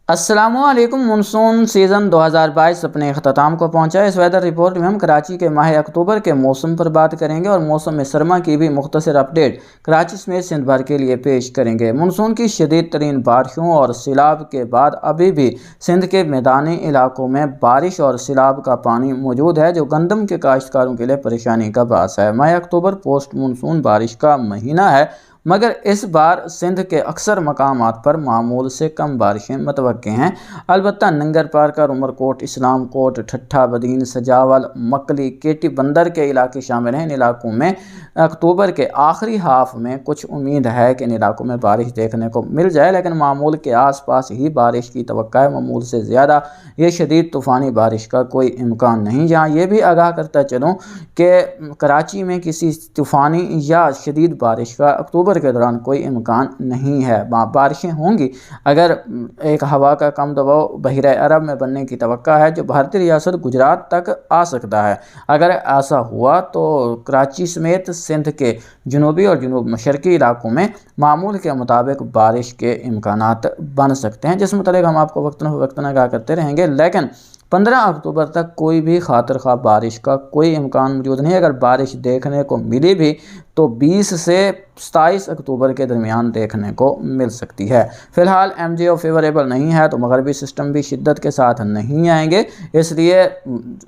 अस्सलामुअलैकुम। Monsoon season 2022 अपने अख्ताम को पहुंचा है। इस वेदर रिपोर्ट में हम कराची के माह अक्टूबर के मौसम पर बात करेंगे और मौसम सरमा की भी मुख्तसर अपडेट कराची समेत सिंध भर के लिए पेश करेंगे। मानसून की शदीद तरीन बारिशों और सैलाब के बाद अभी भी सिंध के मैदानी इलाकों में बारिश और सैलाब का पानी मौजूद है, जो गंदम के काश्तकारों के लिए परेशानी का बास है। माह अक्टूबर पोस्ट मानसून बारिश का महीना है, मगर इस बार सिंध के अक्सर मकामात पर मामूल से कम बारिशें मतवक्के हैं। अलबत्ता नंगर पारकर, उमरकोट, इस्लाम कोट, ठट्ठा बदीन, सजावल, मकली, केटी बंदर के इलाके शामिल हैं। इन इलाकों में अक्टूबर के आखिरी हाफ में कुछ उम्मीद है कि इन इलाकों में बारिश देखने को मिल जाए, लेकिन मामूल के आसपास ही बारिश की तवक्का है। मामूल से ज़्यादा ये शदीद तूफ़ानी बारिश का कोई इम्कान नहीं। जहाँ ये भी आगाह करता चलूँ कि कराची में किसी तूफ़ानी या शदीद बारिश का अक्टूबर के दौरान कोई इम्कान नहीं है। बारिशें होंगी अगर एक हवा का कम दबाव बहिरा अरब में बनने की तवक्का है, जो भारतीय रियासत गुजरात तक आ सकता है। अगर ऐसा हुआ तो कराची समेत सिंध के जनूबी और जनूब मशरकी इलाकों में मामूल के मुताबिक बारिश के इम्कानात बन सकते हैं, जिस मुताबिक हम आपको वक्तन आगाह करते रहेंगे। लेकिन 15 अक्टूबर तक कोई भी खातिर ख्वाह बारिश का कोई इम्कान मौजूद नहीं। अगर बारिश देखने को मिली भी तो 20 से 27 अक्टूबर के दरमियान देखने को मिल सकती है। फ़िलहाल MJO फेवरेबल नहीं है, तो मगरबी सिस्टम भी शिद्दत के साथ नहीं आएंगे, इसलिए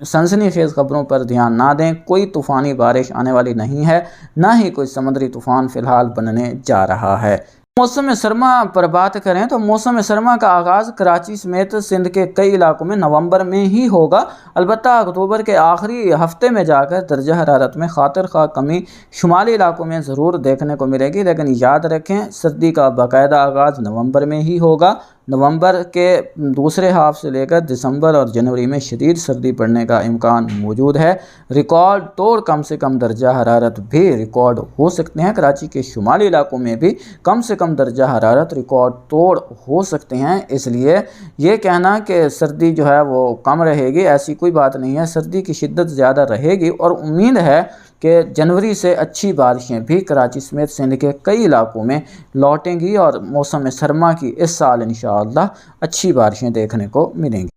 सनसनीखेज़ खबरों पर ध्यान ना दें। कोई तूफ़ानी बारिश आने वाली नहीं है, ना ही कोई समुद्री तूफ़ान फ़िलहाल बनने जा रहा है। मौसम सरमा पर बात करें तो मौसम सरमा का आगाज़ कराची समेत सिंध के कई इलाकों में नवंबर में ही होगा। अलबत्ता अक्टूबर के आखिरी हफ्ते में जाकर दर्जा हरारत में खातिर ख्वाह कमी शुमाली इलाकों में ज़रूर देखने को मिलेगी, लेकिन याद रखें सर्दी का बाकायदा आगाज़ नवंबर में ही होगा। नवंबर के दूसरे हाफ से लेकर दिसंबर और जनवरी में शदीद सर्दी पड़ने का इम्कान मौजूद है। रिकॉर्ड तोड़ कम से कम दर्जा हरारत भी रिकॉर्ड हो सकते हैं। कराची के शुमाली इलाकों में भी कम से कम दर्जा हरारत रिकॉर्ड तोड़ हो सकते हैं, इसलिए ये कहना कि सर्दी जो है वो कम रहेगी, ऐसी कोई बात नहीं है। सर्दी की शिद्दत ज़्यादा रहेगी और उम्मीद है कि जनवरी से अच्छी बारिशें भी कराची समेत सिंध के कई इलाकों में लौटेंगी और मौसम सरमा की इस साल इंशाअल्लाह अच्छी बारिशें देखने को मिलेंगी।